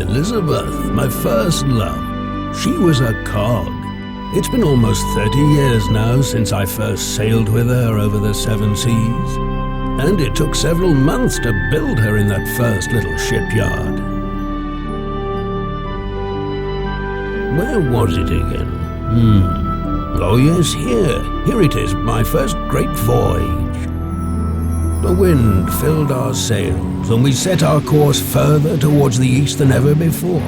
Elizabeth, my first love. She was a cog. It's been almost 30 years now since I first sailed with her over the seven seas, and it took several months to build her in that first little shipyard. Where was it again? Oh yes, here it is, my first great voyage. The wind filled our sails, and we set our course further towards the east than ever before,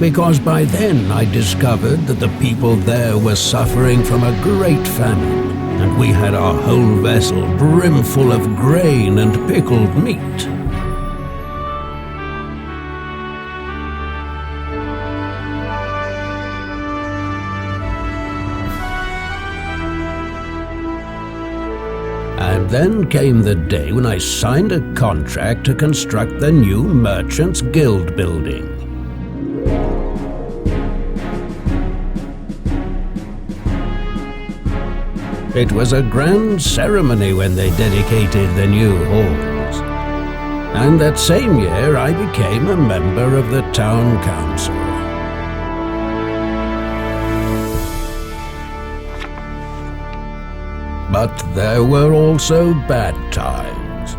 because by then I discovered that the people there were suffering from a great famine, and we had our whole vessel brimful of grain and pickled meat. And then came the day when I signed a contract to construct the new Merchants Guild building. It was a grand ceremony when they dedicated the new halls. And that same year I became a member of the town council. But there were also bad times.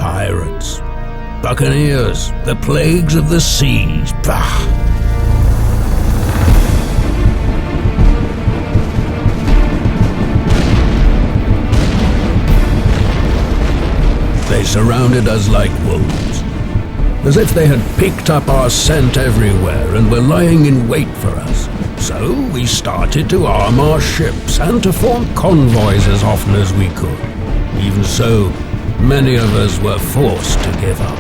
Pirates, buccaneers, the plagues of the seas, bah! They surrounded us like wolves, as if they had picked up our scent everywhere and were lying in wait for us. So we started to arm our ships and to form convoys as often as we could. Even so, many of us were forced to give up.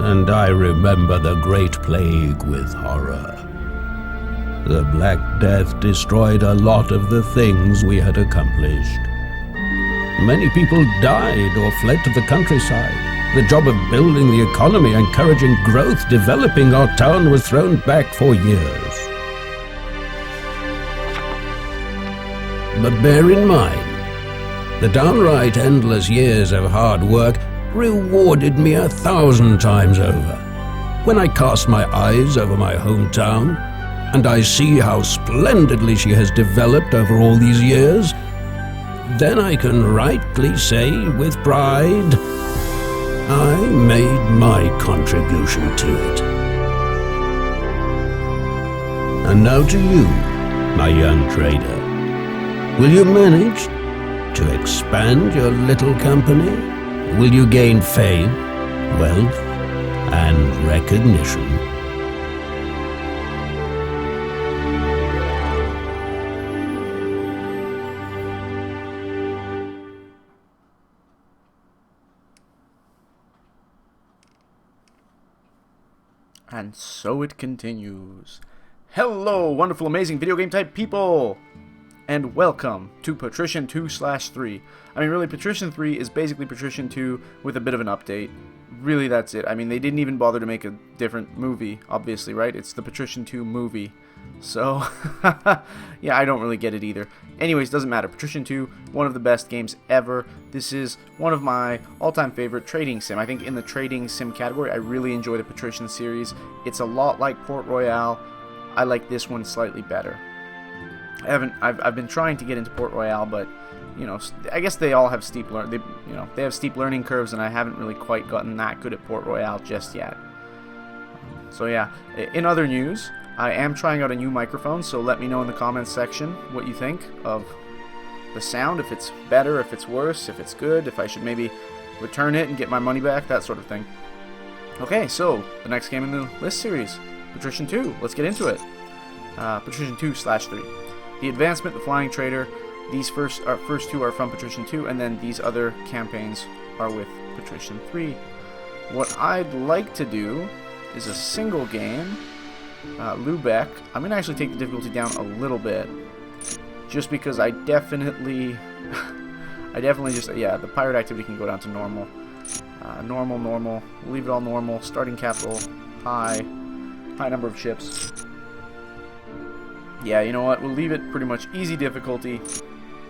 And I remember the Great Plague with horror. The Black Death destroyed a lot of the things we had accomplished. Many people died or fled to the countryside. The job of building the economy, encouraging growth, developing our town was thrown back for years. But bear in mind, the downright endless years of hard work rewarded me 1,000 times over. When I cast my eyes over my hometown, and I see how splendidly she has developed over all these years, then I can rightly say with pride, I made my contribution to it. And now to you, my young trader. Will you manage to expand your little company? Will you gain fame, wealth, and recognition? And so it continues. Hello, wonderful, amazing video game type people! And welcome to Patrician 2/3. I mean, really, Patrician 3 is basically Patrician 2 with a bit of an update. Really, that's it. I mean, they didn't even bother to make a different movie, obviously, right? It's the Patrician 2 movie. So, yeah, I don't really get it either. Anyways, doesn't matter. Patrician 2, one of the best games ever. This is one of my all-time favorite trading sim. I think in the trading sim category, I really enjoy the Patrician series. It's a lot like Port Royale. I like this one slightly better. I've been trying to get into Port Royale, but you know, I guess they all have steep they have steep learning curves, and I haven't really quite gotten that good at Port Royale just yet. So yeah, in other news, I am trying out a new microphone, so let me know in the comments section what you think of the sound, if it's better, if it's worse, if it's good, if I should maybe return it and get my money back, that sort of thing. Okay, so the next game in the list series, Patrician 2. Let's get into it. Patrician 2/3. The Advancement, the Flying Trader. These first two are from Patrician 2, and then these other campaigns are with Patrician 3. What I'd like to do is a single game. Lubeck. I'm going to actually take the difficulty down a little bit, just because I definitely just, yeah, the pirate activity can go down to normal. Normal. We'll leave it all normal. Starting capital, high number of ships. Yeah, you know what? We'll leave it pretty much easy difficulty.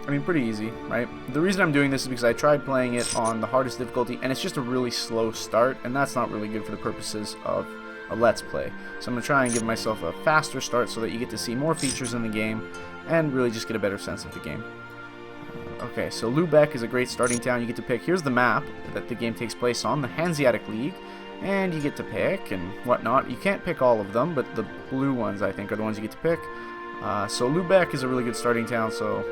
I mean, pretty easy, right? The reason I'm doing this is because I tried playing it on the hardest difficulty, and it's just a really slow start, and that's not really good for the purposes of a Let's Play. So I'm going to try and give myself a faster start so that you get to see more features in the game, and really just get a better sense of the game. Okay, so Lubeck is a great starting town. You get to pick. Here's the map that the game takes place on, the Hanseatic League, and you get to pick and whatnot. You can't pick all of them, but the blue ones, I think, are the ones you get to pick. So Lubeck is a really good starting town, so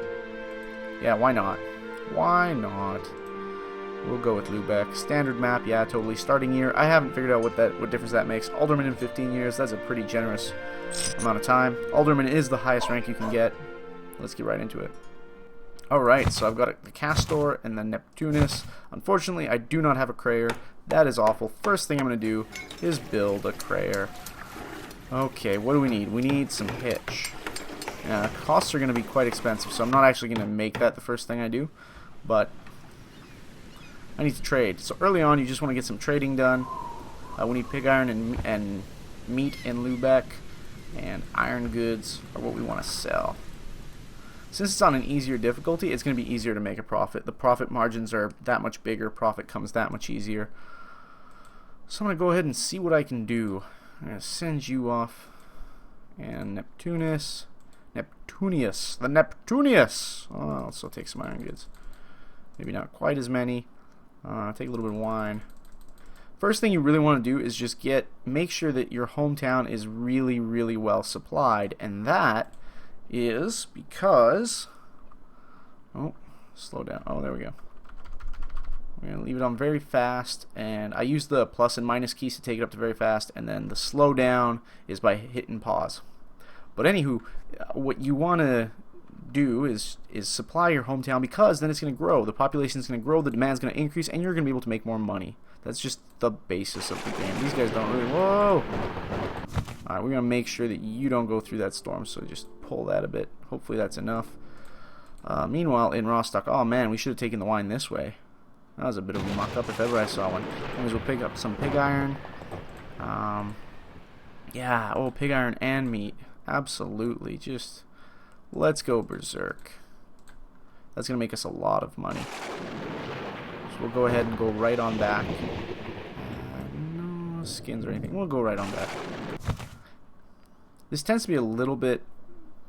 yeah, why not? Why not? We'll go with Lubeck. Standard map, yeah, totally. Starting year, I haven't figured out what difference that makes. Alderman in 15 years, that's a pretty generous amount of time. Alderman is the highest rank you can get. Let's get right into it. Alright, so I've got the Castor and the Neptunus. Unfortunately, I do not have a Crayer. That is awful. First thing I'm going to do is build a Crayer. Okay, what do we need? We need some hitch. Costs are going to be quite expensive, so I'm not actually going to make that the first thing I do. But I need to trade. So early on, you just want to get some trading done. We need pig iron and meat in Lubeck. And iron goods are what we want to sell. Since it's on an easier difficulty, it's going to be easier to make a profit. The profit margins are that much bigger. Profit comes that much easier. So I'm going to go ahead and see what I can do. I'm going to send you off. And Neptunus. Neptunius. The Neptunius! Oh, I'll still take some iron goods. Maybe not quite as many. Take a little bit of wine. First thing you really want to do is just make sure that your hometown is really, really well supplied. And that is because, oh, slow down. Oh, there we go. We're going to leave it on very fast, and I use the plus and minus keys to take it up to very fast, and then the slow down is by hitting pause. But anywho, what you want to do is supply your hometown, because then it's going to grow. The population is going to grow, the demand is going to increase, and you're going to be able to make more money. That's just the basis of the game. These guys don't really... Whoa! Alright, we're going to make sure that you don't go through that storm, so just pull that a bit. Hopefully that's enough. Meanwhile, in Rostock, oh man, we should have taken the wine this way. That was a bit of a muck-up if ever I saw one. Anyways, we'll pick up some pig iron. Yeah, oh, pig iron and meat. Absolutely. Just, let's go berserk. That's going to make us a lot of money. So we'll go ahead and go right on back. No skins or anything. We'll go right on back. This tends to be a little bit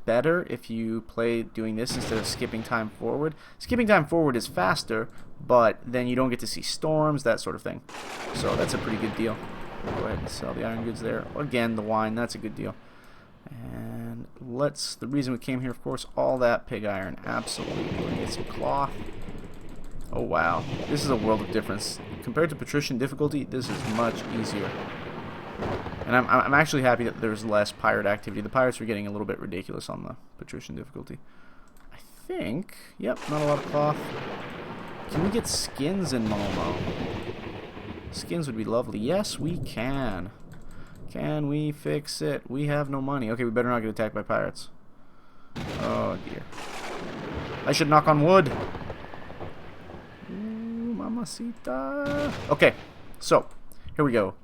better if you play doing this instead of skipping time forward. Skipping time forward is faster, but then you don't get to see storms, that sort of thing. So that's a pretty good deal. Go ahead and sell the iron goods there. Again, the wine, that's a good deal. And the reason we came here, of course, all that pig iron. Absolutely. We're going to get some cloth. Oh wow, this is a world of difference. Compared to Patrician difficulty, this is much easier. And I'm actually happy that there's less pirate activity. The pirates are getting a little bit ridiculous on the Patrician difficulty. I think, yep, not a lot of cloth. Can we get skins in Malmo? Skins would be lovely. Yes, we can. Can we fix it? We have no money. Okay, we better not get attacked by pirates. Oh dear. I should knock on wood. Ooh, mamacita. Okay, so here we go.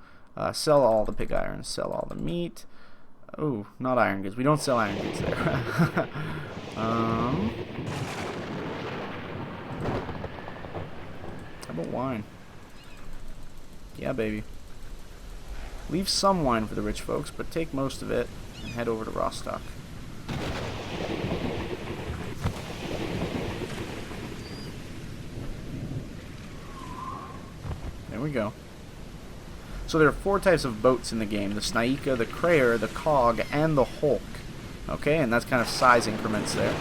Sell all the pig iron. Sell all the meat. Oh, not iron goods. We don't sell iron goods there. How about wine? Yeah, baby. Leave some wine for the rich folks, but take most of it and head over to Rostock. There we go. So there are 4 types of boats in the game: the Snaika, the Crayer, the Cog, and the Hulk. Okay, and that's kind of size increments there.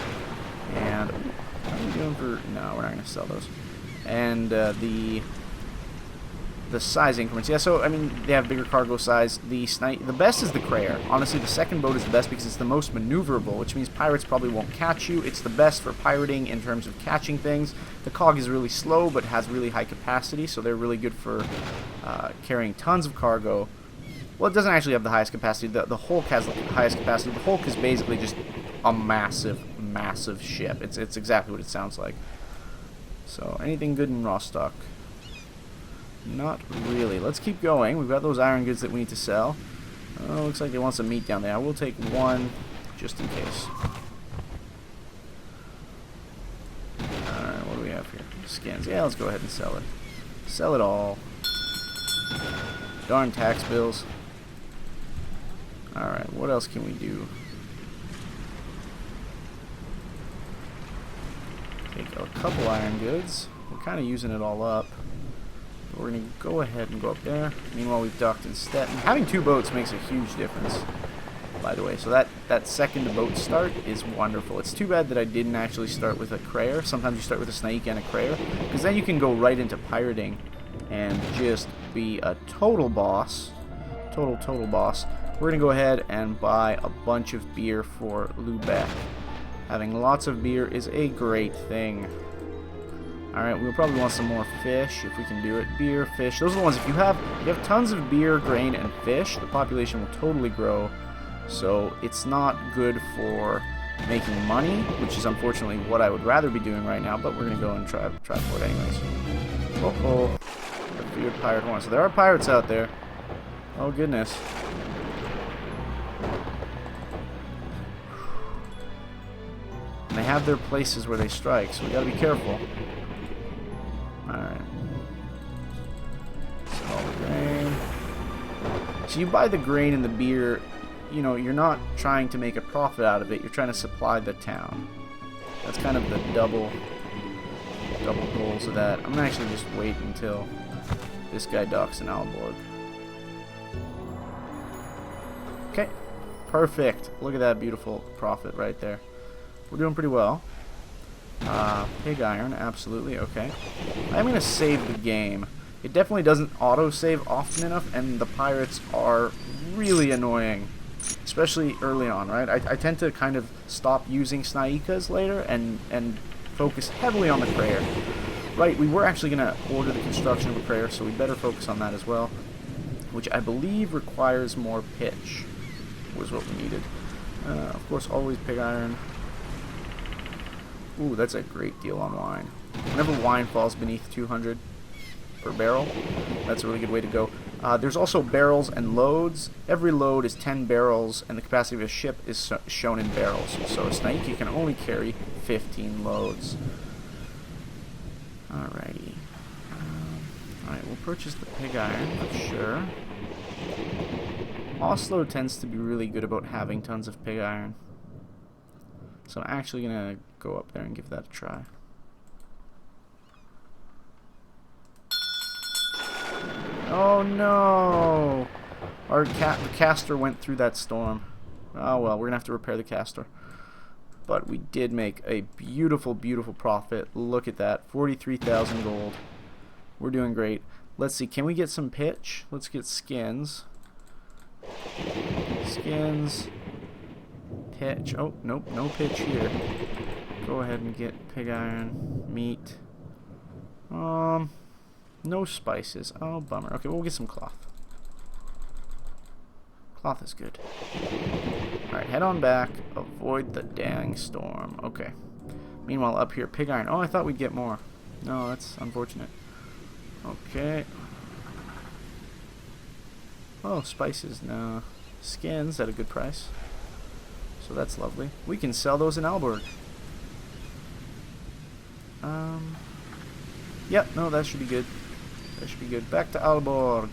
And how are we doing for? No, we're not going to sell those. And the size increments. Yeah, so I mean they have bigger cargo size. The best is the Crayer. Honestly, the second boat is the best because it's the most maneuverable, which means pirates probably won't catch you. It's the best for pirating in terms of catching things. The Cog is really slow but has really high capacity, so they're really good for carrying tons of cargo. Well, it doesn't actually have the highest capacity. The Hulk has the highest capacity. The Hulk is basically just a massive, massive ship. It's exactly what it sounds like. So anything good in Rostock? Not really. Let's keep going. We've got those iron goods that we need to sell. Oh, looks like they want some meat down there. I will take one just in case. skins. Yeah, let's go ahead and sell it. Sell it all. Darn tax bills. Alright, what else can we do? Take a couple iron goods. We're kind of using it all up. We're going to go ahead and go up there. Meanwhile, we've docked in Stettin. Having 2 boats makes a huge difference, by the way. So that second boat start is wonderful. It's too bad that I didn't actually start with a crayer. Sometimes you start with a snake and a crayer, because then you can go right into pirating and just be a total boss. Total boss. We're going to go ahead and buy a bunch of beer for Lubeck. Having lots of beer is a great thing. Alright, we'll probably want some more fish if we can do it. Beer, fish. Those are the ones, if you have tons of beer, grain, and fish, the population will totally grow. So it's not good for making money, which is unfortunately what I would rather be doing right now, but we're going to go and try for it anyways. Oh, the feared pirate horn. So there are pirates out there. Oh goodness. And they have their places where they strike, so we gotta be careful. Alright. So all the grain. So you buy the grain and the beer, you know, you're not trying to make a profit out of it, you're trying to supply the town. That's kind of the double goals of that. I'm gonna actually just wait until this guy docks in Aalborg. Okay. Perfect. Look at that beautiful profit right there. We're doing pretty well. Pig iron, absolutely, okay. I'm going to save the game. It definitely doesn't auto-save often enough, and the pirates are really annoying. Especially early on, right? I tend to kind of stop using Snaikas later and focus heavily on the prayer. Right, we were actually going to order the construction of a prayer, so we better focus on that as well. Which I believe requires more pitch, was what we needed. Of course, always pig iron. Ooh, that's a great deal on wine. Whenever wine falls beneath 200 per barrel, that's a really good way to go. There's also barrels and loads. Every load is 10 barrels, and the capacity of a ship is shown in barrels. So a Snaiki can only carry 15 loads. Alrighty. Alright, we'll purchase the pig iron, for sure. Oslo tends to be really good about having tons of pig iron. So I'm actually going to go up there and give that a try. Oh no! Our caster went through that storm. Oh well, we're going to have to repair the caster. But we did make a beautiful, beautiful profit. Look at that. 43,000 gold. We're doing great. Let's see, can we get some pitch? Let's get skins. Skins. Pitch. Oh, nope, no pitch here. Go ahead and get pig iron, meat. No spices. Oh, bummer. Okay, we'll get some cloth. Cloth is good. Alright, head on back. Avoid the dang storm. Okay. Meanwhile, up here, pig iron. Oh, I thought we'd get more. No, that's unfortunate. Okay. Oh, spices. No. Skins at a good price. So that's lovely. We can sell those in Aalborg. Yep, no, that should be good. That should be good. Back to Aalborg.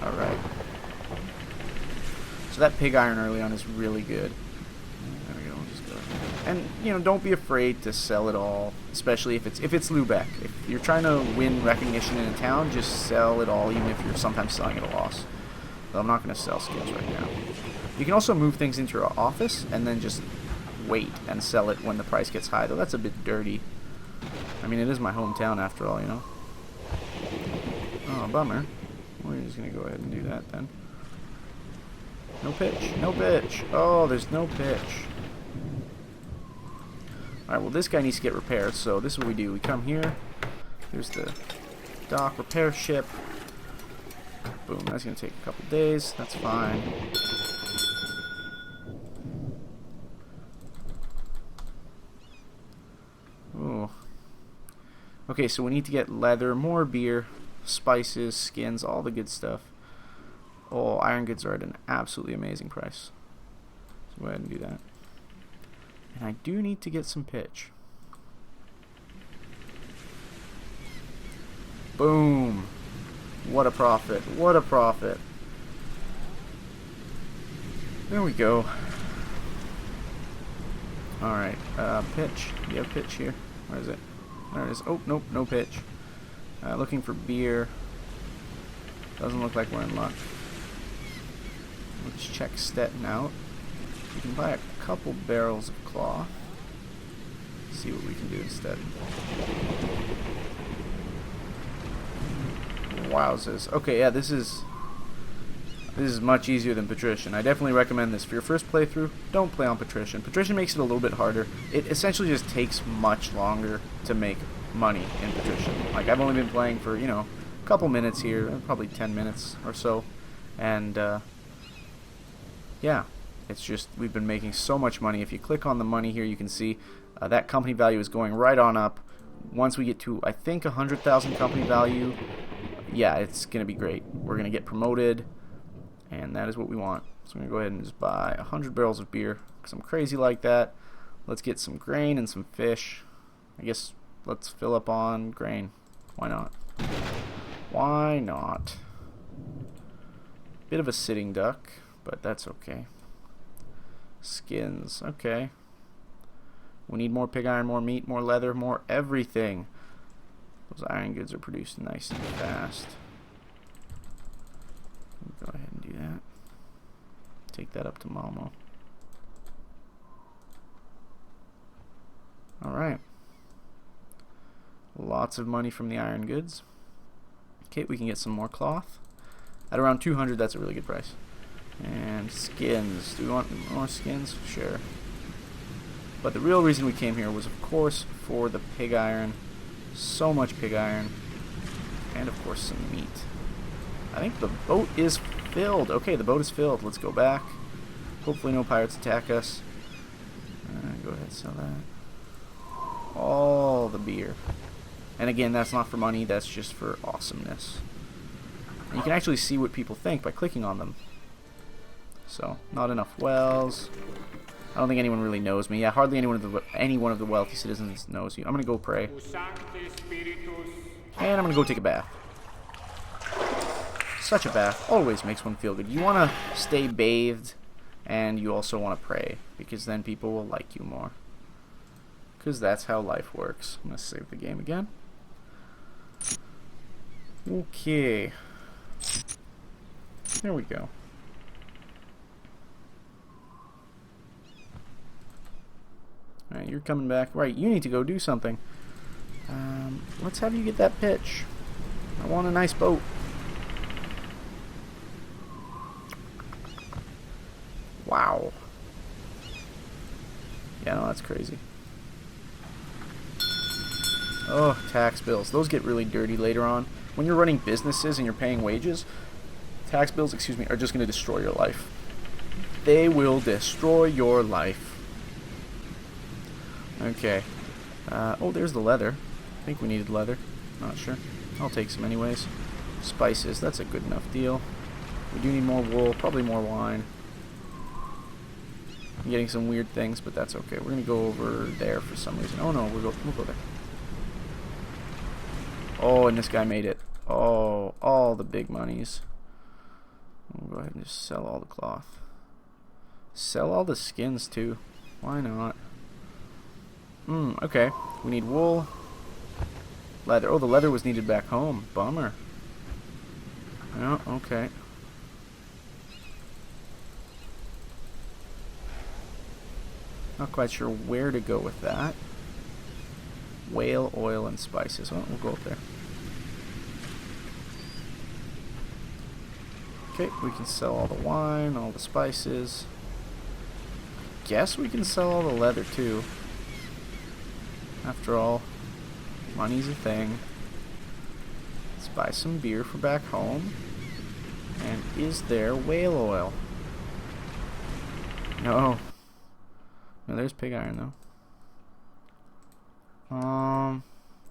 Alright. So that pig iron early on is really good. There we go. We'll just go. And, you know, don't be afraid to sell it all. Especially if it's Lubeck. If you're trying to win recognition in a town, just sell it all, even if you're sometimes selling at a loss. So I'm not going to sell skins right now. You can also move things into your office and then just wait and sell it when the price gets high, though that's a bit dirty. I mean, it is my hometown after all, you know. Oh, bummer. We're just going to go ahead and do that then. No pitch. No pitch. Oh, there's no pitch. Alright, well, this guy needs to get repaired, so this is what we do. We come here. There's the dock repair ship. Boom, that's going to take a couple days. That's fine. Ooh. Okay, so we need to get leather, more beer, spices, skins, all the good stuff. Oh, iron goods are at an absolutely amazing price. So go ahead and do that. And I do need to get some pitch. Boom. What a profit. What a profit. There we go. Alright, pitch. Do you have pitch here? Where is it? There it is. Oh, nope, no pitch. Looking for beer. Doesn't look like we're in luck. Let's check Stettin out. We can buy a couple barrels of cloth. See what we can do instead. Wowzers. Okay, yeah, this is much easier than Patrician. I definitely recommend this. For your first playthrough, don't play on Patrician. Patrician makes it a little bit harder. It essentially just takes much longer to make money in Patrician. Like, I've only been playing for, you know, a couple minutes here, probably 10 minutes or so. And, yeah, it's just, we've been making so much money. If you click on the money here, you can see that company value is going right on up. Once we get to, I think, 100,000 company value, yeah, it's going to be great. We're going to get promoted. And that is what we want. So I'm going to go ahead and just buy 100 barrels of beer because I'm crazy like that. Let's get some grain and some fish. I guess let's fill up on grain. Why not? Why not? Bit of a sitting duck, but that's okay. Skins. Okay. We need more pig iron, more meat, more leather, more everything. Those iron goods are produced nice and fast. Go ahead and do that. Take that up to Malmo. Alright. Lots of money from the iron goods. Okay, we can get some more cloth. At around 200, that's a really good price. And skins. Do we want more skins? Sure. But the real reason we came here was, of course, for the pig iron. So much pig iron. And, of course, some meat. I think the boat is filled. Okay, the boat is filled. Let's go back. Hopefully no pirates attack us. Go ahead and sell that. All the beer. And again, that's not for money. That's just for awesomeness. And you can actually see what people think by clicking on them. So, not enough wells. I don't think anyone really knows me. Yeah, hardly any one of the wealthy citizens knows you. I'm going to go pray. And I'm going to go take a bath. Such a bath always makes one feel good. You want to stay bathed, and you also want to pray, because then people will like you more. Because that's how life works. I'm going to save the game again. Okay. There we go. Alright, you're coming back. Right, you need to go do something. Let's have you get that pitch. I want a nice boat. Wow. Yeah, no, that's crazy. Oh, tax bills. Those get really dirty later on. When you're running businesses and you're paying wages, tax bills, excuse me, are just going to destroy your life. They will destroy your life. Okay. Oh, there's the leather. I think we needed leather. Not sure. I'll take some anyways. Spices, that's a good enough deal. We do need more wool, probably more wine. I'm getting some weird things, but that's okay. We're going to go over there for some reason. Oh no, we'll go there. Oh, and this guy made it. Oh, all the big monies. We'll go ahead and just sell all the cloth. Sell all the skins too. Why not? Okay. We need wool. Leather. Oh, the leather was needed back home. Bummer. Oh, okay. Not quite sure where to go with that. Whale oil and spices. Well, we'll go up there. Okay, we can sell all the wine, all the spices. Guess we can sell all the leather too. After all, money's a thing. Let's buy some beer for back home. And is there whale oil? No. No, there's pig iron though.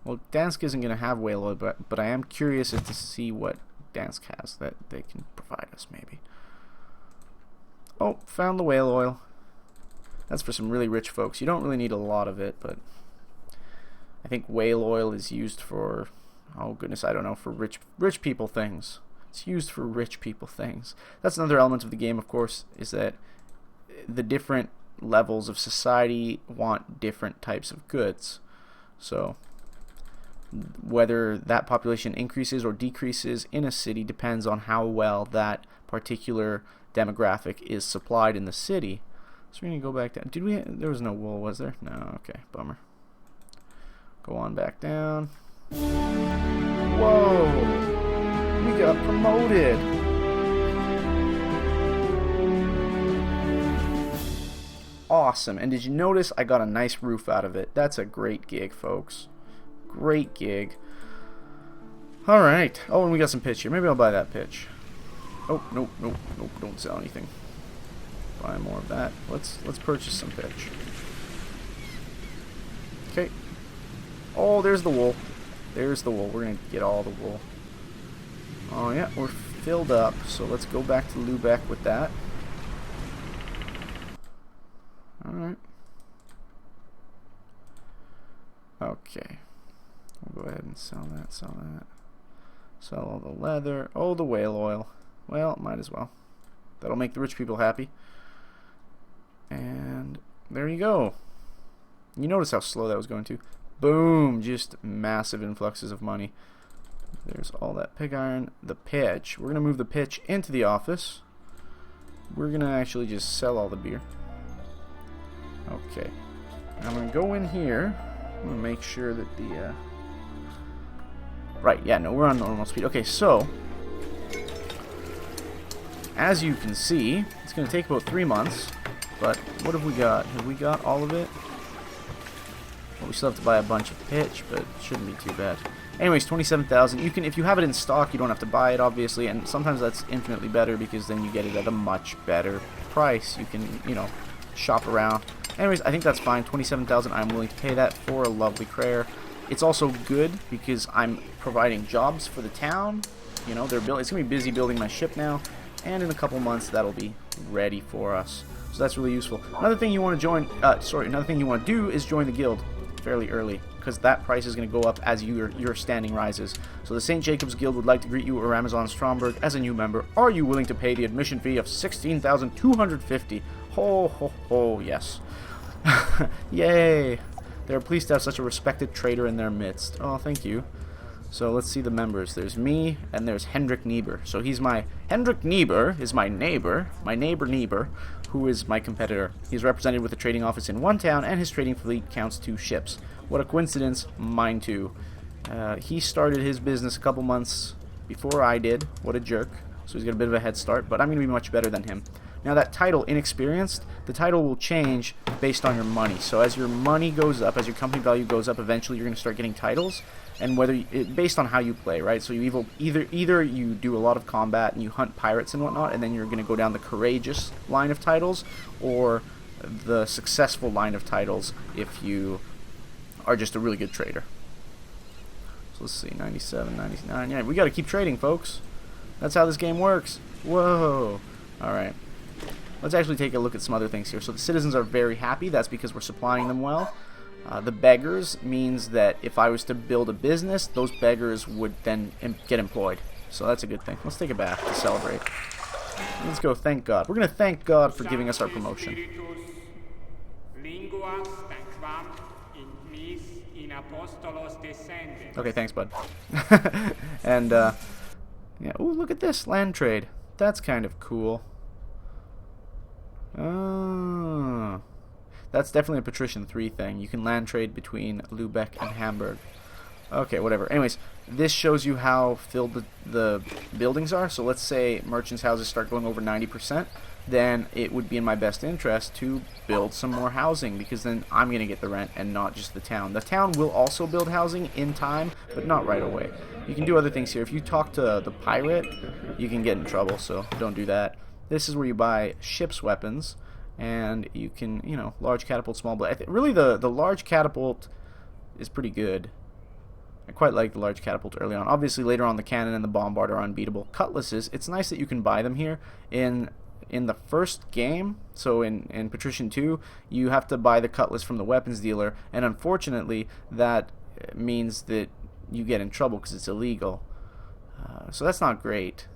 Well, Dansk isn't gonna have whale oil, but I am curious as to see what Dansk has that they can provide us, maybe. Oh, found the whale oil. That's for some really rich folks. You don't really need a lot of it, but I think whale oil is used for, oh goodness, I don't know, for rich people things. It's used for rich people things. That's another element of the game, of course, is that the different levels of society want different types of goods. So whether that population increases or decreases in a city depends on how well that particular demographic is supplied in the city. So we're going to go back down. There was no wool, was there? No, okay, bummer. Go on back down. Whoa! We got promoted! Awesome. And did you notice I got a nice roof out of it? That's a great gig, folks. Great gig. Alright. Oh, and we got some pitch here. Maybe I'll buy that pitch. Oh, nope. Don't sell anything. Buy more of that. Let's purchase some pitch. Okay. Oh, there's the wool. There's the wool. We're going to get all the wool. Oh, yeah. We're filled up. So let's go back to Lubeck with that. Alright. Okay. We'll go ahead and sell that. Sell all the leather. Oh, the whale oil. Well, might as well. That'll make the rich people happy. And there you go. You notice how slow that was going to. Boom! Just massive influxes of money. There's all that pig iron. The pitch. We're going to move the pitch into the office. We're going to actually just sell all the beer. Okay. I'm going to go in here. I'm going to make sure that the... Right, yeah, no, we're on normal speed. Okay, so... As you can see, it's going to take about 3 months. But what have we got? Have we got all of it? Well, we still have to buy a bunch of pitch, but it shouldn't be too bad. Anyways, 27,000. You can, if you have it in stock, you don't have to buy it, obviously, and sometimes that's infinitely better because then you get it at a much better price. You can, you know, shop around. Anyways, I think that's fine. 27,000. I'm willing to pay that for a lovely prayer. It's also good because I'm providing jobs for the town. You know, they're building. It's gonna be busy building my ship now, and in a couple months that'll be ready for us. So that's really useful. Another thing you want to join. Another thing you want to do is join the guild fairly early, because that price is going to go up as your standing rises. So the St. Jacob's Guild would like to greet you, or Amazon Stromberg, as a new member. Are you willing to pay the admission fee of 16,250? Ho ho ho! Yes. Yay! They are pleased to have such a respected trader in their midst. Oh, thank you. So let's see the members. There's me, and there's Hendrik Niebuhr. So Hendrik Niebuhr is my neighbor Niebuhr, who is my competitor. He's represented with a trading office in one town, and his trading fleet counts 2 ships. What a coincidence, mine too. He started his business a couple months before I did. What a jerk. So he's got a bit of a head start, but I'm going to be much better than him. Now that title, inexperienced, the title will change based on your money. So as your money goes up, as your company value goes up, eventually you're going to start getting titles, and based on how you play, right? So you either you do a lot of combat and you hunt pirates and whatnot, and then you're going to go down the courageous line of titles, or the successful line of titles if you are just a really good trader. So let's see, 97, 99. Yeah, we got to keep trading, folks. That's how this game works. Whoa. All right. Let's actually take a look at some other things here. So the citizens are very happy. That's because we're supplying them well. The beggars means that if I was to build a business, those beggars would then get employed. So that's a good thing. Let's take a bath to celebrate. Let's go thank God. We're going to thank God for giving us our promotion. Okay, thanks, bud. And, yeah. Ooh, look at this. Land trade. That's kind of cool. Oh. That's definitely a Patrician 3 thing. You can land trade between Lubeck and Hamburg. Okay, whatever. Anyways, this shows you how filled the buildings are. So let's say merchants' houses start going over 90%. Then it would be in my best interest to build some more housing, because then I'm going to get the rent and not just the town. The town will also build housing in time, but not right away. You can do other things here. If you talk to the pirate, you can get in trouble, so don't do that. This is where you buy ship's weapons, and you can, you know, large catapult, small blade. Really, the large catapult is pretty good. I quite like the large catapult early on. Obviously, later on, the cannon and the bombard are unbeatable. Cutlasses, it's nice that you can buy them here in in the first game, so in Patrician 2, you have to buy the cutlass from the weapons dealer, and unfortunately that means that you get in trouble because it's illegal. So that's not great.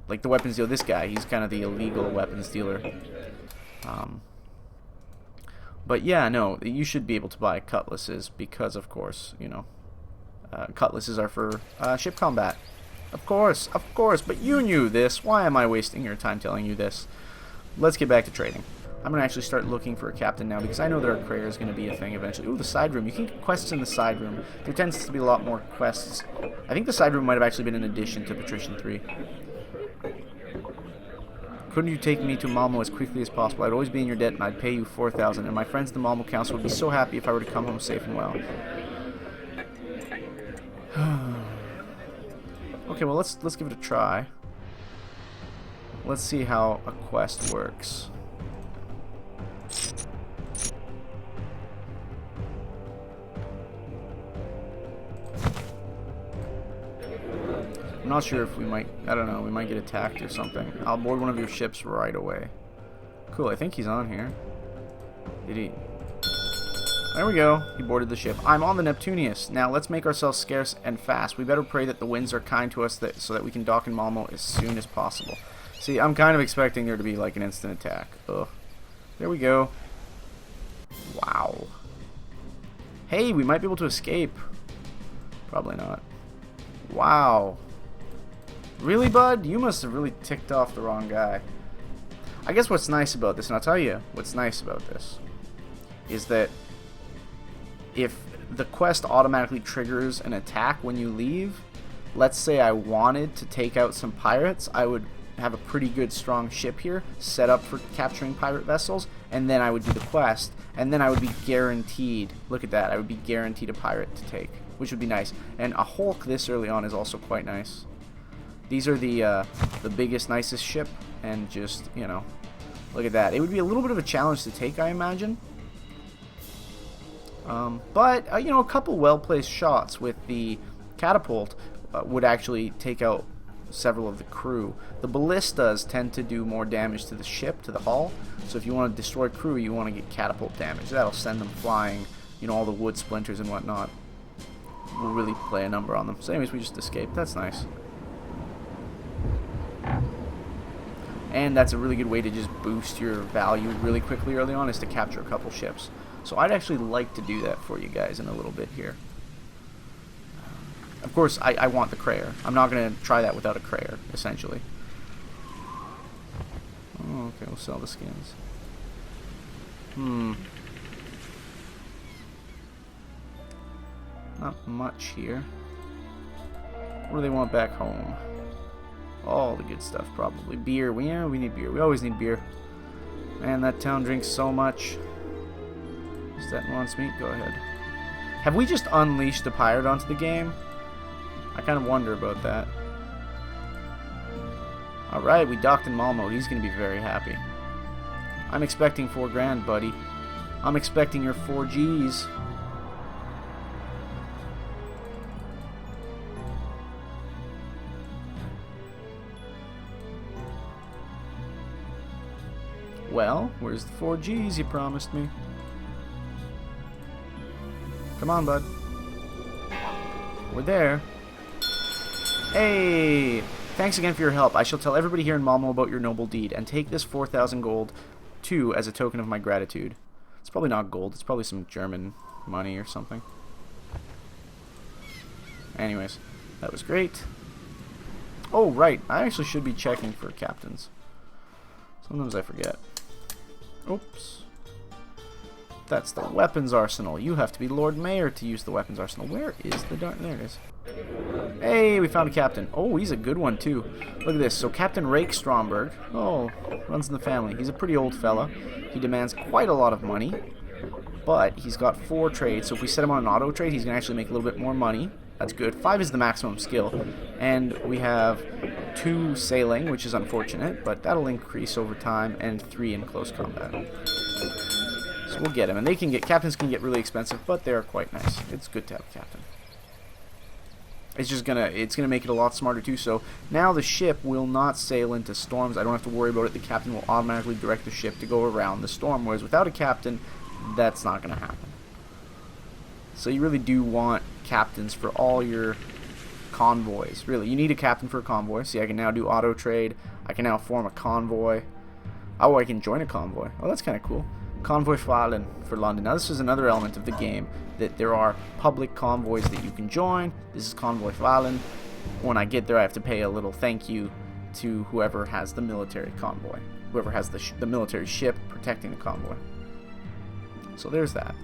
Like the weapons dealer, this guy, he's kind of the illegal weapons dealer. But yeah, no, you should be able to buy cutlasses because, of course, you know, cutlasses are for ship combat. Of course, but you knew this. Why am I wasting your time telling you this? Let's get back to trading. I'm going to actually start looking for a captain now because I know that our courier is going to be a thing eventually. Ooh, the side room. You can get quests in the side room. There tends to be a lot more quests. I think the side room might have actually been an addition to Patrician 3. Couldn't you take me to Malmo as quickly as possible? I'd always be in your debt and I'd pay you 4,000, and my friends in the Malmo Council would be so happy if I were to come home safe and well. Okay, well let's give it a try. Let's see how a quest works. I'm not sure if we might, I don't know, we might get attacked or something. I'll board one of your ships right away. Cool, I think he's on here. Did he? There we go. He boarded the ship. I'm on the Neptunius. Now let's make ourselves scarce and fast. We better pray that the winds are kind to us so that we can dock in Malmo as soon as possible. See, I'm kind of expecting there to be like an instant attack. Ugh. There we go. Wow. Hey, we might be able to escape. Probably not. Wow. Really, bud? You must have really ticked off the wrong guy. I guess what's nice about this, and I'll tell you what's nice about this, is that if the quest automatically triggers an attack when you leave, let's say I wanted to take out some pirates, I would have a pretty good strong ship here set up for capturing pirate vessels, and then I would do the quest, and then I would be guaranteed, look at that, I would be guaranteed a pirate to take, which would be nice. And a Hulk this early on is also quite nice. These are the biggest, nicest ship, and just, you know, look at that. It would be a little bit of a challenge to take, I imagine. But, you know, a couple well-placed shots with the catapult would actually take out several of the crew. The ballistas tend to do more damage to the ship, to the hull. So if you want to destroy crew, you want to get catapult damage. That'll send them flying, you know, all the wood splinters and whatnot. Will really play a number on them. So anyways, we just escaped. That's nice. And that's a really good way to just boost your value really quickly early on, is to capture a couple ships. So I'd actually like to do that for you guys in a little bit here. Of course, I want the Crayer. I'm not going to try that without a Crayer, essentially. Oh, okay, we'll sell the skins. Not much here. What do they want back home? All the good stuff, probably. Beer. Yeah, we need beer. We always need beer. Man, that town drinks so much. Is that wants meat? Go ahead. Have we just unleashed a pirate onto the game? I kind of wonder about that. Alright, we docked in Malmo. He's going to be very happy. I'm expecting 4 grand, buddy. I'm expecting your 4 Gs. Well, where's the 4 Gs you promised me? Come on, bud. We're there. Hey! Thanks again for your help. I shall tell everybody here in Malmo about your noble deed, and take this 4,000 gold, too, as a token of my gratitude. It's probably not gold. It's probably some German money or something. Anyways, that was great. Oh, right. I actually should be checking for captains. Sometimes I forget. Oops. That's the weapons arsenal. You have to be Lord Mayor to use the weapons arsenal. Where is the dark? There it is. Hey, we found a captain. Oh, he's a good one, too. Look at this. So Captain Rake Stromberg. Oh, runs in the family. He's a pretty old fella. He demands quite a lot of money. But he's got 4 trades. So if we set him on an auto trade, he's going to actually make a little bit more money. That's good. 5 is the maximum skill. And we have 2 sailing, which is unfortunate. But that'll increase over time. And 3 in close combat. So we'll get him. And they can get, captains can get really expensive, but they're quite nice. It's good to have a captain. it's gonna make it a lot smarter too. So now the ship will not sail into storms. I don't have to worry about it. The captain will automatically direct the ship to go around the storm, whereas without a captain, that's not gonna happen. So you really do want captains for all your convoys. Really, you need a captain for a convoy. See, I can now do auto trade. I can now form a convoy. Oh, I can join a convoy. Oh, that's kind of cool. Convoy Fallen for London. Now, this is another element of the game, that there are public convoys that you can join. This is Convoy Fallen. When I get there, I have to pay a little thank you to whoever has the military convoy, whoever has the military ship protecting the convoy. So there's that.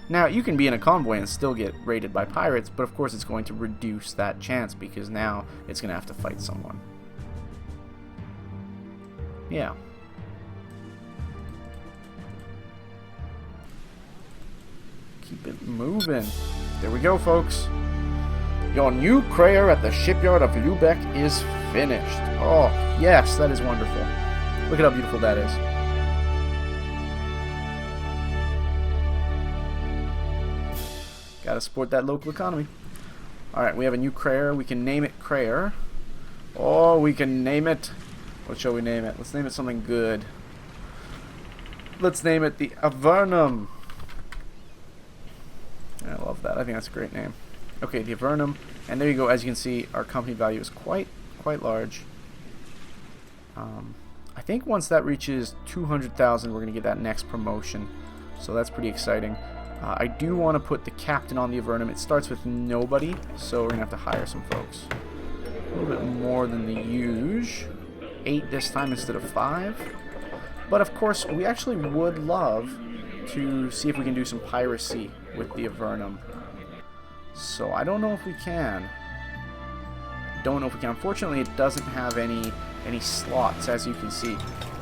Now, you can be in a convoy and still get raided by pirates, but of course it's going to reduce that chance because now it's going to have to fight someone. Yeah. Keep it moving. There we go, folks. Your new crayer at the shipyard of Lubeck is finished. Oh, yes, that is wonderful. Look at how beautiful that is. Gotta support that local economy. Alright, we have a new crayer. We can name it Crayer. Or we can name it... What shall we name it? Let's name it something good. Let's name it the Avernum. I love that. I think that's a great name. Okay, the Avernum. And there you go. As you can see, our company value is quite large. I think once that reaches 200,000, we're going to get that next promotion. So that's pretty exciting. I do want to put the captain on the Avernum. It starts with nobody, so we're going to have to hire some folks. A little bit more than the usual. 8 this time instead of 5. But of course, we actually would love to see if we can do some piracy with the Avernum. So I don't know if we can. Unfortunately, it doesn't have any slots, as you can see.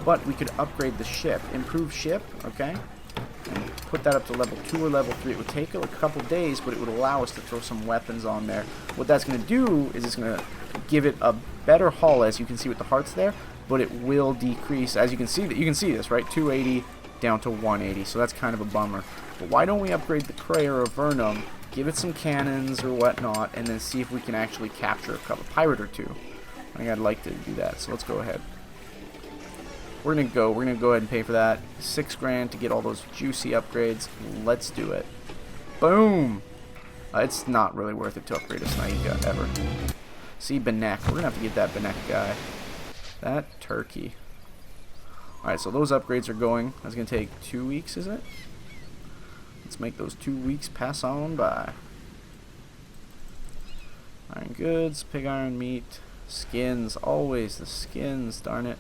But we could upgrade the ship. Improve ship, okay? And put that up to level 2 or level 3. It would take a couple days, but it would allow us to throw some weapons on there. What that's going to do is it's going to give it a better hull, as you can see with the hearts there, but it will decrease, as you can see this, right? 280 down to 180, so that's kind of a bummer. But why don't we upgrade the Crayer Avernum, give it some cannons or whatnot, and then see if we can actually capture a pirate or two. I think I'd like to do that, so let's go ahead. We're gonna go ahead and pay for that. 6 grand to get all those juicy upgrades. Let's do it. Boom! It's not really worth it to upgrade a Snaika ever. See, Benek. We're gonna have to get that Benek guy. That turkey. Alright, so those upgrades are going. That's gonna take 2 weeks, is it? Let's make those 2 weeks pass on by. Iron goods, pig iron meat, skins. Always the skins, darn it.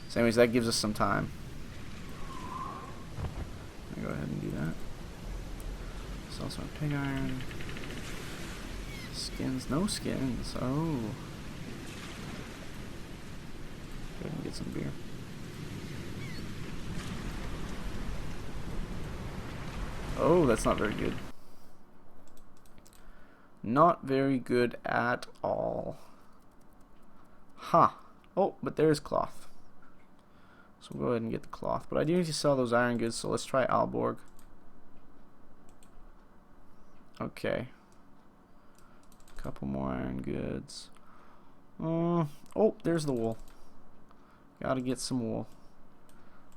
So anyways, that gives us some time. Go ahead and do that. Sell some pig iron. Skins, no skins. Oh. Go ahead and get some beer. Oh, that's not very good. Not very good at all. Huh. Oh, but there's cloth. So we'll go ahead and get the cloth. But I do need to sell those iron goods, so let's try Aalborg. Okay. Couple more iron goods. Oh, there's the wool. Gotta get some wool.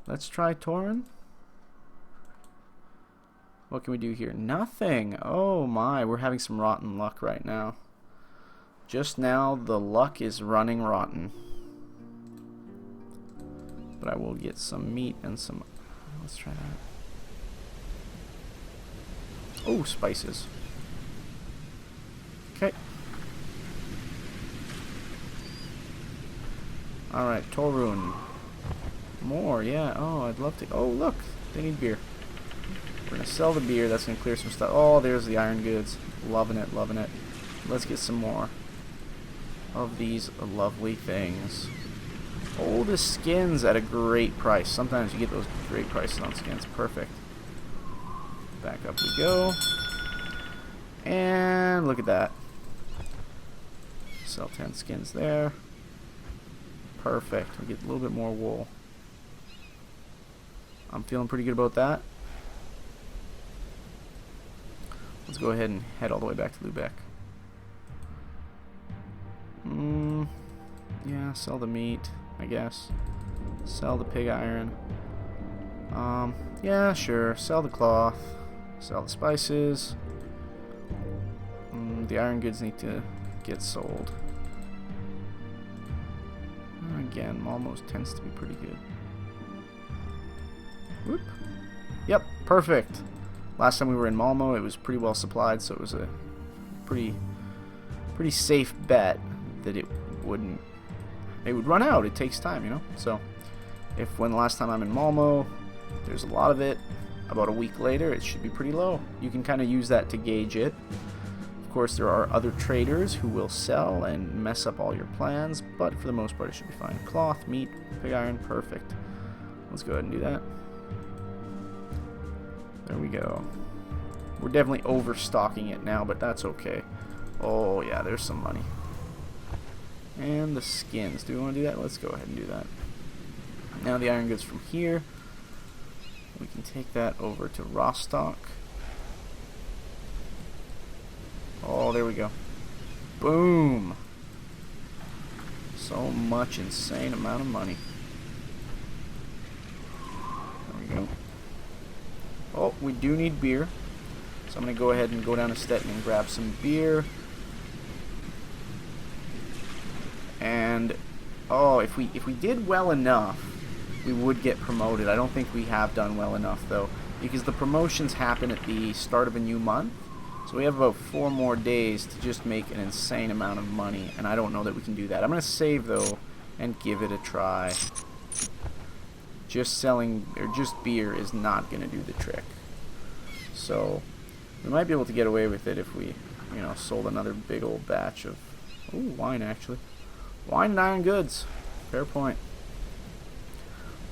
Let's try Torin. What can we do here? Nothing. Oh my, we're having some rotten luck right now. Just now, the luck is running rotten. But I will get some meat and some... Let's try that. Oh, spices. Okay. Alright, Torun. More, yeah. Oh, I'd love to... Oh, look. They need beer. We're going to sell the beer. That's going to clear some stuff. Oh, there's the iron goods. Loving it, loving it. Let's get some more of these lovely things. Oh, the skins at a great price. Sometimes you get those great prices on skins. Perfect. Back up we go. And look at that. Sell 10 skins there. Perfect. We get a little bit more wool. I'm feeling pretty good about that. Let's go ahead and head all the way back to Lubeck. Yeah, sell the meat, I guess. Sell the pig iron. Yeah, sure. Sell the cloth. Sell the spices. The iron goods need to get sold. Again, Malmo's tends to be pretty good. Whoop. Yep, perfect. Last time we were in Malmo, it was pretty well supplied, so it was a pretty safe bet that it would run out. It takes time, you know. So, when the last time I'm in Malmo, there's a lot of it. About a week later, it should be pretty low. You can kind of use that to gauge it. Of course, there are other traders who will sell and mess up all your plans, but for the most part, it should be fine. Cloth, meat, pig iron, perfect. Let's go ahead and do that. There we go. We're definitely overstocking it now, but that's okay. Oh, yeah, there's some money. And the skins. Do we want to do that? Let's go ahead and do that. Now the iron goods from here. We can take that over to Rostock. Oh, there we go. Boom! So much insane amount of money. There we go. Oh, we do need beer. So I'm going to go ahead and go down to Stettin and grab some beer. And, oh, if we did well enough, we would get promoted. I don't think we have done well enough, though, because the promotions happen at the start of a new month. So we have about 4 more days to just make an insane amount of money, and I don't know that we can do that. I'm going to save, though, and give it a try. Just selling, or just beer is not going to do the trick. So, we might be able to get away with it if we, you know, sold another big old batch of, ooh, wine, actually. Wine and iron goods. Fair point.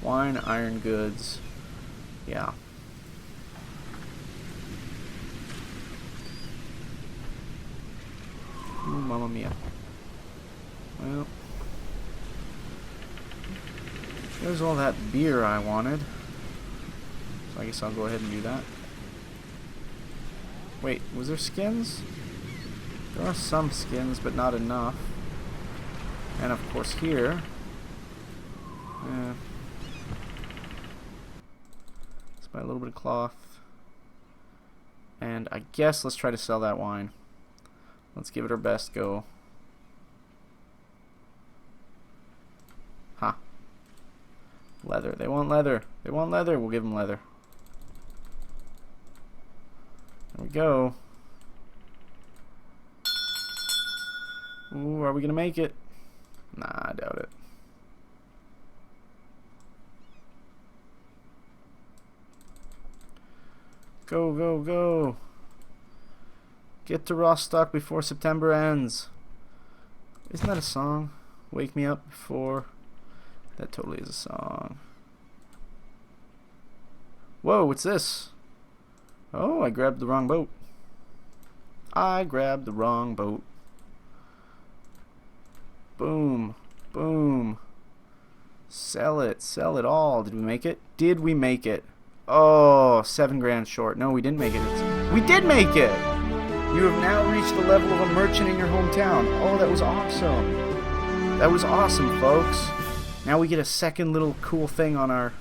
Wine, iron goods. Yeah. Ooh, mamma mia. Well, there's all that beer I wanted. So I guess I'll go ahead and do that. Wait, was there skins? There are some skins, but not enough. And of course here, let's buy a little bit of cloth. And I guess let's try to sell that wine. Let's give it our best go. Ha. Leather. They want leather. They want leather. We'll give them leather. There we go. Ooh, are we gonna make it? Nah, I doubt it. Go, go, go. Get to Rostock before September ends. Isn't that a song? Wake me up before. That totally is a song. Whoa, what's this? Oh, I grabbed the wrong boat. I grabbed the wrong boat. Boom. Boom. Sell it. Sell it all. Did we make it? Did we make it? Oh, 7 grand short. No, we didn't make it. We did make it! You have now reached the level of a merchant in your hometown. Oh, that was awesome. That was awesome, folks. Now we get a second little cool thing on our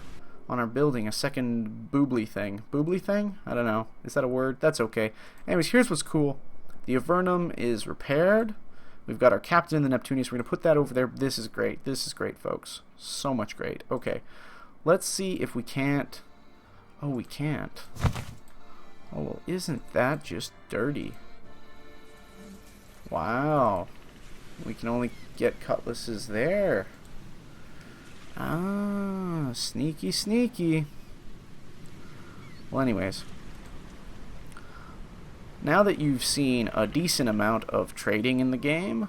building. A second boobly thing. Boobly thing? I don't know. Is that a word? That's okay. Anyways, here's what's cool. The Avernum is repaired. We've got our captain in the Neptunius. We're going to put that over there. This is great. This is great, folks. So much great. Okay. Let's see if we can't... Oh, we can't. Oh, well, isn't that just dirty? Wow. We can only get cutlasses there. Ah, sneaky, sneaky. Well, anyways. Now that you've seen a decent amount of trading in the game,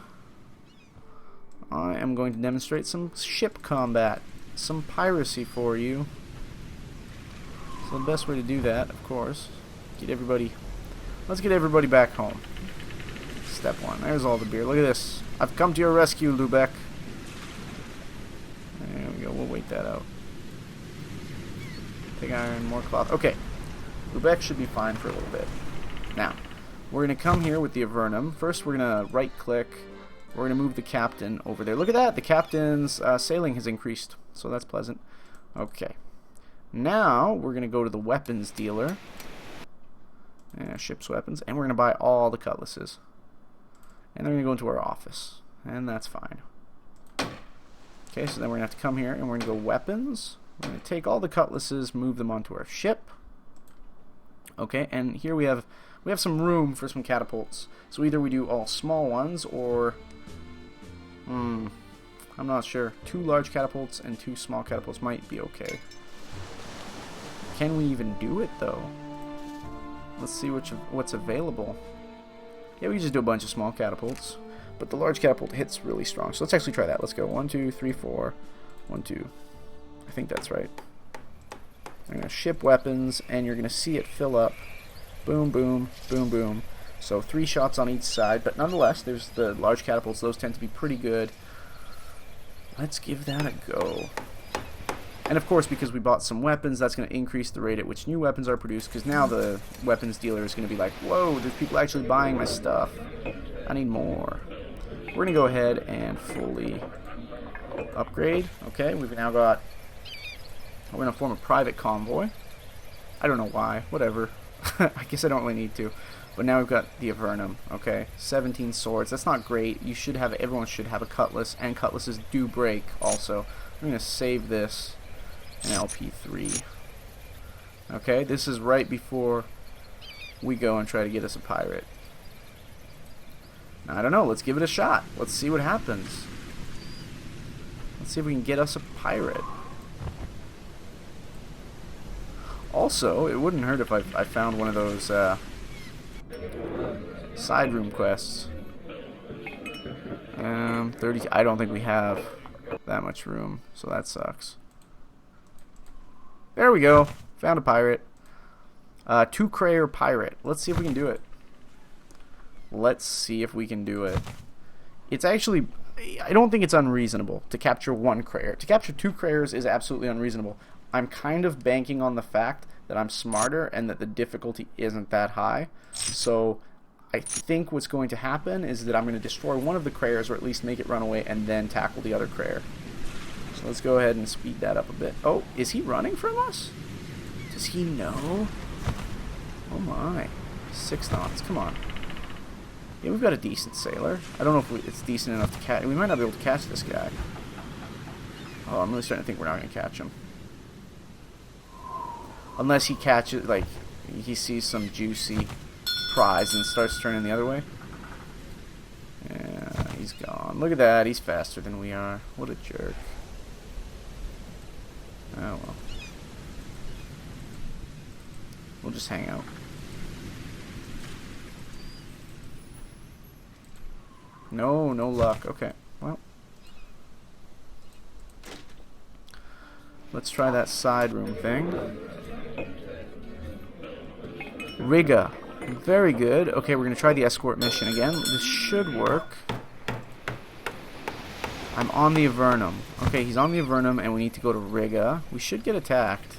I am going to demonstrate some ship combat, some piracy for you. So the best way to do that, of course, let's get everybody back home. Step 1. There's all the beer. Look at this. I've come to your rescue, Lubeck. There we go. We'll wait that out. Pig iron, more cloth. Okay. Lubeck should be fine for a little bit. Now, we're going to come here with the Avernum. First, we're going to right-click. We're going to move the captain over there. Look at that. The captain's sailing has increased, so that's pleasant. Okay. Now, we're going to go to the weapons dealer. Ship's weapons. And we're going to buy all the cutlasses. And then we're going to go into our office. And that's fine. Okay, so then we're going to have to come here and we're going to go weapons. We're going to take all the cutlasses, move them onto our ship. Okay, and here we have some room for some catapults. So either we do all small ones or... I'm not sure. 2 large catapults and 2 small catapults might be okay. Can we even do it, though? Let's see what's available. Yeah, we can just do a bunch of small catapults. But the large catapult hits really strong. So let's actually try that. Let's go 1, 2, 3, 4. 1, 2. I think that's right. I'm going to ship weapons, and you're going to see it fill up. Boom, boom, boom, boom. So 3 shots on each side. But nonetheless, there's the large catapults. Those tend to be pretty good. Let's give that a go. And of course, because we bought some weapons, that's going to increase the rate at which new weapons are produced. Because now the weapons dealer is going to be like, whoa, there's people actually buying my stuff. I need more. We're going to go ahead and fully upgrade. Okay, we've now got... We're going to form a private convoy. I don't know why. Whatever. I guess I don't really need to. But now we've got the Avernum. Okay, 17 swords. That's not great. You should have... Everyone should have a cutlass. And cutlasses do break also. I'm going to save this in LP3. Okay, this is right before we go and try to get us a pirate. I don't know. Let's give it a shot. Let's see what happens. Let's see if we can get us a pirate. Also, it wouldn't hurt if I found one of those side room quests. 30. I don't think we have that much room, so that sucks. There we go. Found a pirate. 2-crayer pirate. Let's see if we can do it. Let's see if we can do it. It's actually... I don't think it's unreasonable to capture 1 crayer. To capture 2 crayers is absolutely unreasonable. I'm kind of banking on the fact that I'm smarter and that the difficulty isn't that high. So I think what's going to happen is that I'm going to destroy one of the crayers, or at least make it run away, and then tackle the other crayer. So let's go ahead and speed that up a bit. Oh, is he running from us? Does he know? Oh my. 6 knots. Come on. Yeah, we've got a decent sailor. I don't know if it's decent enough to catch. We might not be able to catch this guy. Oh, I'm really starting to think we're not going to catch him. Unless he catches, like, he sees some juicy prize and starts turning the other way. Yeah, he's gone. Look at that. He's faster than we are. What a jerk. Oh, well. We'll just hang out. No, no luck. Okay, well. Let's try that side room thing. Riga. Very good. Okay, we're going to try the escort mission again. This should work. I'm on the Avernum. Okay, he's on the Avernum, and we need to go to Riga. We should get attacked.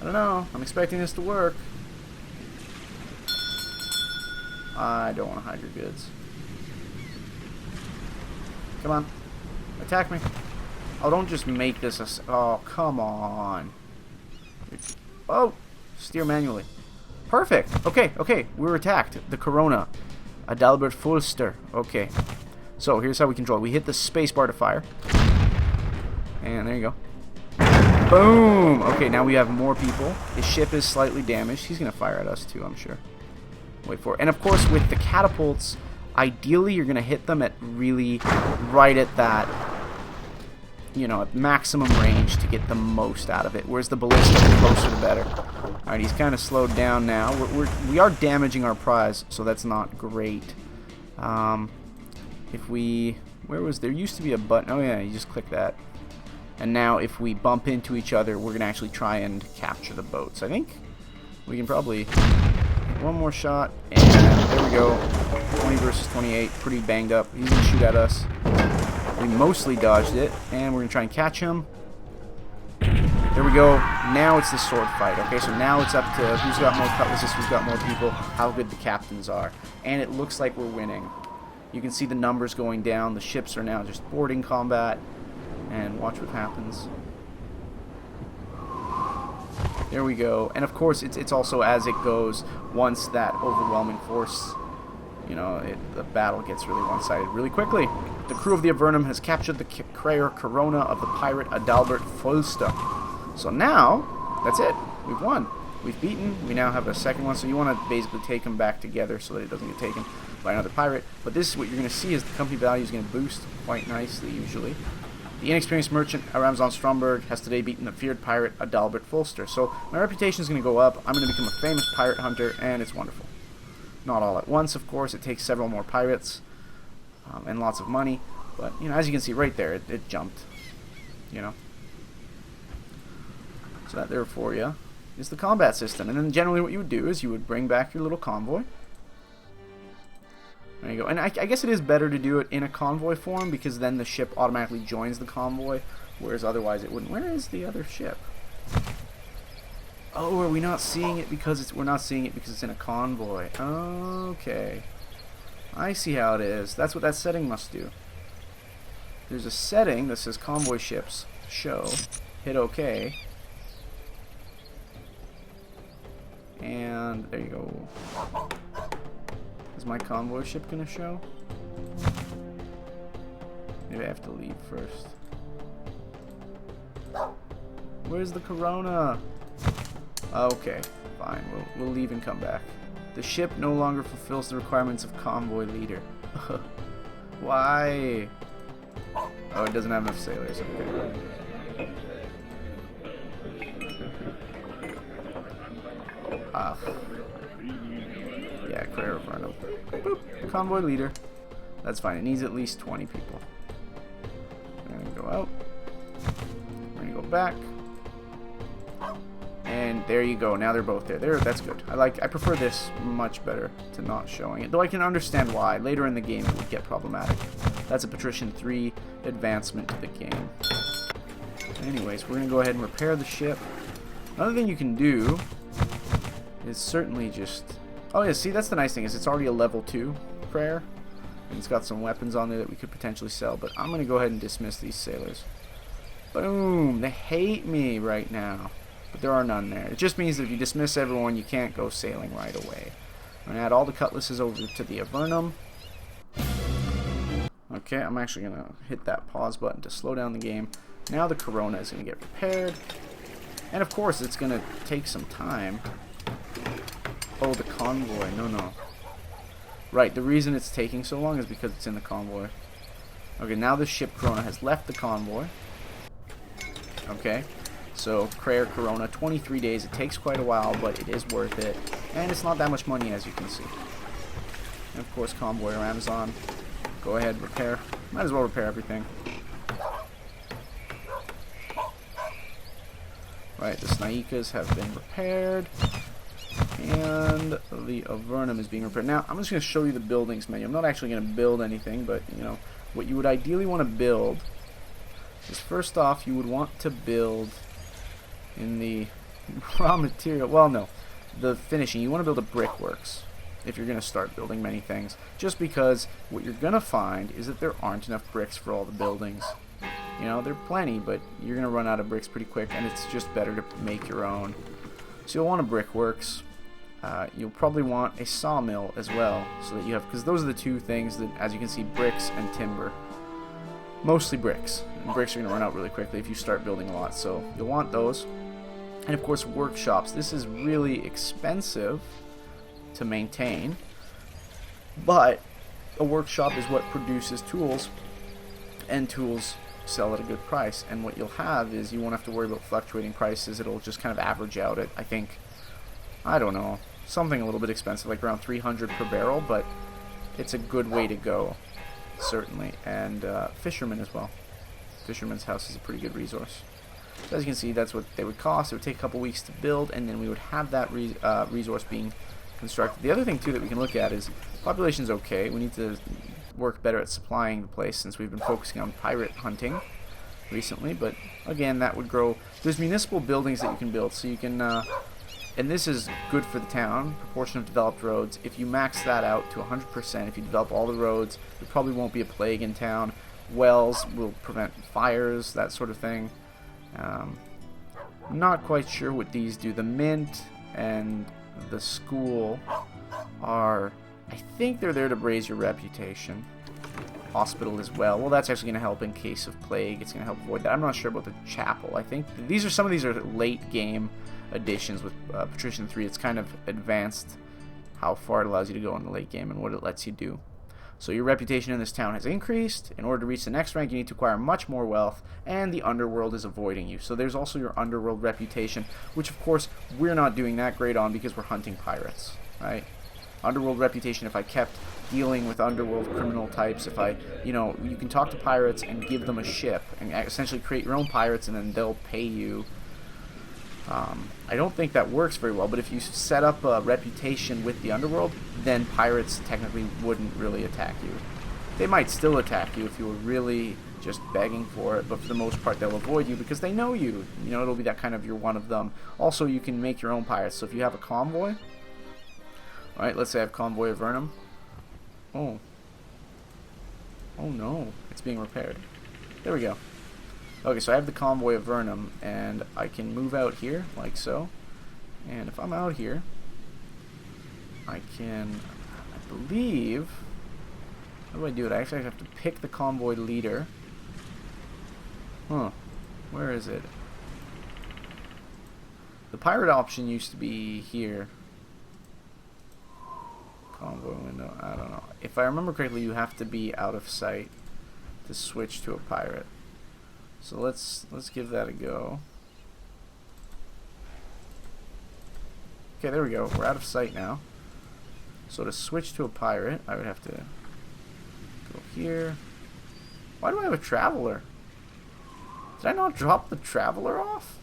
I don't know. I'm expecting this to work. I don't want to hide your goods. Come on. Attack me. Oh, don't just make this a... Oh, come on. Oh, steer manually. Perfect. Okay, okay. We were attacked. The Corona. Adalbert Fulster. Okay. So, here's how we control it. We hit the space bar to fire. And there you go. Boom! Okay, now we have more people. His ship is slightly damaged. He's going to fire at us too, I'm sure. Wait for it. And of course, with the catapults, ideally you're going to hit them at really right at that, you know, at maximum range to get the most out of it. Whereas the ballista, the closer the better. Alright, he's kind of slowed down now. We are damaging our prize, so that's not great. If we... Where was... There used to be a button. Oh yeah, you just click that. And now if we bump into each other, we're going to actually try and capture the boats. I think we can probably... One more shot, and there we go. 20 versus 28, pretty banged up. He's going to shoot at us. We mostly dodged it, and we're going to try and catch him. There we go. Now it's the sword fight. Okay, so now it's up to who's got more cutlasses, who's got more people, how good the captains are. And it looks like we're winning. You can see the numbers going down. The ships are now just boarding combat. And watch what happens. There we go. And of course, it's also as it goes, once that overwhelming force, you know, the battle gets really one-sided really quickly. The crew of the Avernum has captured the Crayer Corona of the pirate Adalbert Fulster. So now, that's it. We've won. We've beaten. We now have a second one. So you want to basically take them back together so that it doesn't get taken by another pirate. But this is what you're going to see is the company value is going to boost quite nicely usually. The inexperienced merchant Ramzan Stromberg has today beaten the feared pirate Adalbert Fulster. So my reputation is going to go up. I'm going to become a famous pirate hunter, and it's wonderful. Not all at once, of course. It takes several more pirates and lots of money. But, you know, as you can see right there, it jumped. You know. So that there for you is the combat system. And then generally what you would do is you would bring back your little convoy. There you go. And I guess it is better to do it in a convoy form because then the ship automatically joins the convoy, whereas otherwise it wouldn't. Where is the other ship? Oh, are we not seeing it because we're not seeing it because it's in a convoy? Okay. I see how it is. That's what that setting must do. There's a setting that says convoy ships show. Hit OK. And there you go. Is my convoy ship gonna show? Maybe I have to leave first. Where's the Corona? Okay, fine. We'll leave and come back. The ship no longer fulfills the requirements of convoy leader. Why? Oh, it doesn't have enough sailors. Okay. Ah. Yeah, Crayer Avernum. Boop. Convoy leader. That's fine. It needs at least 20 people. We're going to go out. We're going to go back. And there you go. Now they're both there. That's good. I prefer this much better to not showing it. Though I can understand why. Later in the game it would get problematic. That's a Patrician 3 advancement to the game. Anyways, we're going to go ahead and repair the ship. Another thing you can do is certainly just... Oh yeah, see, that's the nice thing, is it's already a level 2 Crayer. And it's got some weapons on there that we could potentially sell, but I'm going to go ahead and dismiss these sailors. Boom! They hate me right now. But there are none there. It just means that if you dismiss everyone, you can't go sailing right away. I'm going to add all the cutlasses over to the Avernum. Okay, I'm actually going to hit that pause button to slow down the game. Now the Corona is going to get repaired. And of course, it's going to take some time. Oh, the convoy. No. Right, the reason it's taking so long is because it's in the convoy. Okay, now the ship Corona has left the convoy. Okay, so Crayer Corona, 23 days. It takes quite a while, but it is worth it. And it's not that much money, as you can see. And of course, convoy Ramzan. Go ahead, repair. Might as well repair everything. Right, the Snaikas have been repaired. And the Avernum is being repaired. Now, I'm just going to show you the buildings menu. I'm not actually going to build anything, but, you know, what you would ideally want to build is, first off, you would want to build in the raw material. Well, no, the finishing. You want to build a brickworks if you're going to start building many things. Just because what you're going to find is that there aren't enough bricks for all the buildings. You know, there are plenty, but you're going to run out of bricks pretty quick, and it's just better to make your own. So you'll want a brickworks. You'll probably want a sawmill as well, so that you have, because those are the two things that, as you can see, bricks and timber. Mostly bricks. And bricks are going to run out really quickly if you start building a lot, so you'll want those. And of course, workshops. This is really expensive to maintain, but a workshop is what produces tools, and tools sell at a good price. And what you'll have is you won't have to worry about fluctuating prices. It'll just kind of average out at, I think, I don't know, something a little bit expensive, like around 300 per barrel, but it's a good way to go, certainly. And fishermen as well. Fisherman's house is a pretty good resource. So as you can see, that's what they would cost. It would take a couple weeks to build, and then we would have that resource being constructed. The other thing, too, that we can look at is population's okay. We need to work better at supplying the place since we've been focusing on pirate hunting. recently, but again, that would grow. There's municipal buildings that you can build, so you can, and this is good for the town, proportion of developed roads. If you max that out to 100%, if you develop all the roads, there probably won't be a plague in town. Wells will prevent fires, that sort of thing. I'm not quite sure what these do. The mint and the school are, I think they're there to raise your reputation. Hospital as well. Well, that's actually going to help in case of plague. It's going to help avoid that. I'm not sure about the chapel. I think some of these are late game additions with Patrician 3. It's kind of advanced how far it allows you to go in the late game and what it lets you do. So your reputation in this town has increased. In order to reach the next rank, you need to acquire much more wealth, and the underworld is avoiding you. So there's also your underworld reputation, which of course we're not doing that great on because we're hunting pirates, right? Underworld reputation, if I kept dealing with underworld criminal types, if I, you can talk to pirates and give them a ship and essentially create your own pirates and then they'll pay you. I don't think that works very well, but if you set up a reputation with the underworld, then pirates technically wouldn't really attack you. They might still attack you if you were really just begging for it, but for the most part they'll avoid you because they know you. It'll be that kind of you're one of them. Also, you can make your own pirates. So if you have a convoy, alright, let's say I have Convoy of Vernum. Oh no, it's being repaired. There we go. Okay, so I have the Convoy of Vernum, and I can move out here, like so. And if I'm out here, I can, I believe, how do I do it? I actually have to pick the convoy leader. Huh, where is it? The pirate option used to be here. Convoy window, I don't know. If I remember correctly, you have to be out of sight to switch to a pirate. So let's give that a go. Okay, there we go. We're out of sight now. So to switch to a pirate, I would have to go here. Why do I have a traveler? Did I not drop the traveler off?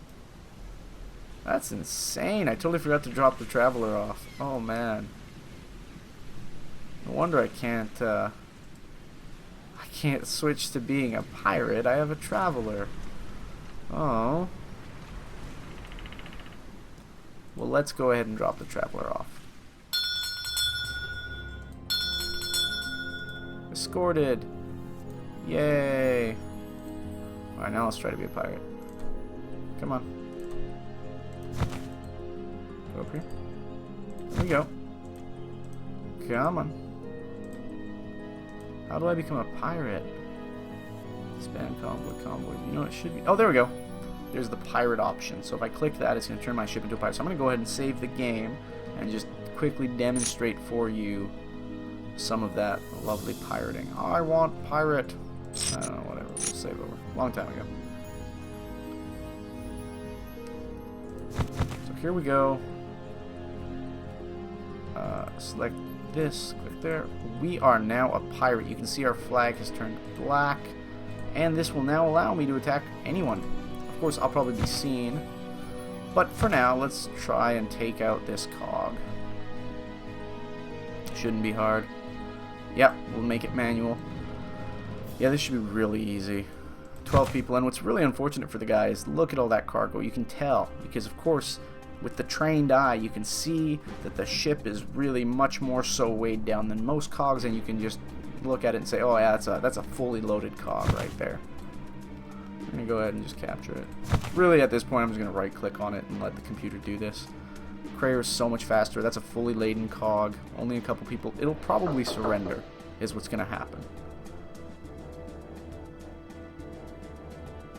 That's insane. I totally forgot to drop the traveler off. Oh man. No wonder I can't switch to being a pirate. I have a traveler. Oh. Well, let's go ahead and drop the traveler off. Escorted. Yay. Alright, now let's try to be a pirate. Come on. Go up here. There we go. Come on. How do I become a pirate? Span convoy. It should be. Oh, there we go. There's the pirate option. So if I click that, it's going to turn my ship into a pirate. So I'm going to go ahead and save the game and just quickly demonstrate for you some of that lovely pirating. I want pirate. I don't know, whatever. We'll save over. Long time ago. So here we go. Select this, click there. We are now a pirate. You can see our flag has turned black, and this will now allow me to attack anyone. Of course, I'll probably be seen, but for now, let's try and take out this cog. Shouldn't be hard. Yep, we'll make it manual. Yeah, this should be really easy. 12 people, and what's really unfortunate for the guy is look at all that cargo. You can tell, because of course, with the trained eye, you can see that the ship is really much more so weighed down than most cogs, and you can just look at it and say, oh yeah, that's a fully loaded cog right there. I'm going to go ahead and just capture it. Really, at this point, I'm just going to right-click on it and let the computer do this. Crayer is so much faster. That's a fully laden cog. Only a couple people. It'll probably surrender, is what's going to happen.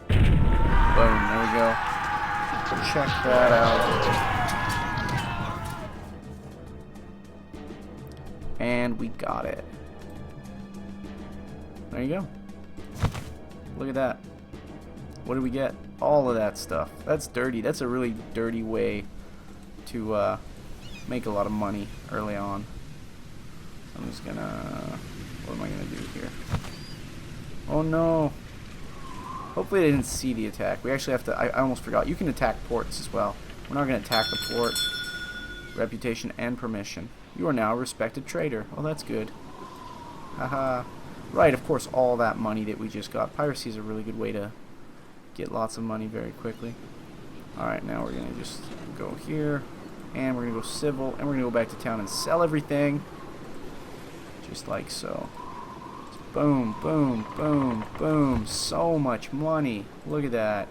Boom, there we go. Check that out. And we got it. There you go. Look at that. What did we get? All of that stuff. That's dirty. That's a really dirty way to make a lot of money early on. I'm just gonna... What am I gonna do here? Oh no. Hopefully they didn't see the attack. We actually have to... I almost forgot. You can attack ports as well. We're not going to attack the port. Reputation and permission. You are now a respected trader. Oh, that's good. Haha. Right, of course, all that money that we just got. Piracy is a really good way to get lots of money very quickly. Alright, now we're going to just go here, and we're going to go civil, and we're going to go back to town and sell everything. Just like so. Boom, boom, boom, boom. So much money. Look at that.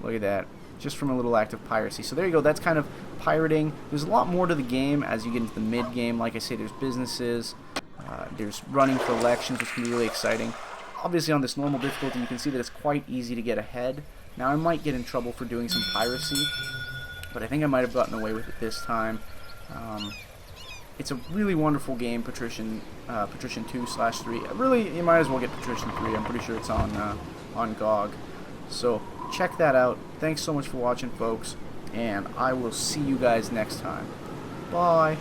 Look at that. Just from a little act of piracy. So there you go. That's kind of pirating. There's a lot more to the game as you get into the mid-game. Like I say, there's businesses. There's running for elections, which can be really exciting. Obviously, on this normal difficulty, you can see that it's quite easy to get ahead. Now, I might get in trouble for doing some piracy, but I think I might have gotten away with it this time. It's a really wonderful game, Patrician 2/3. Really, you might as well get Patrician 3. I'm pretty sure it's on GOG. So check that out. Thanks so much for watching, folks, and I will see you guys next time. Bye.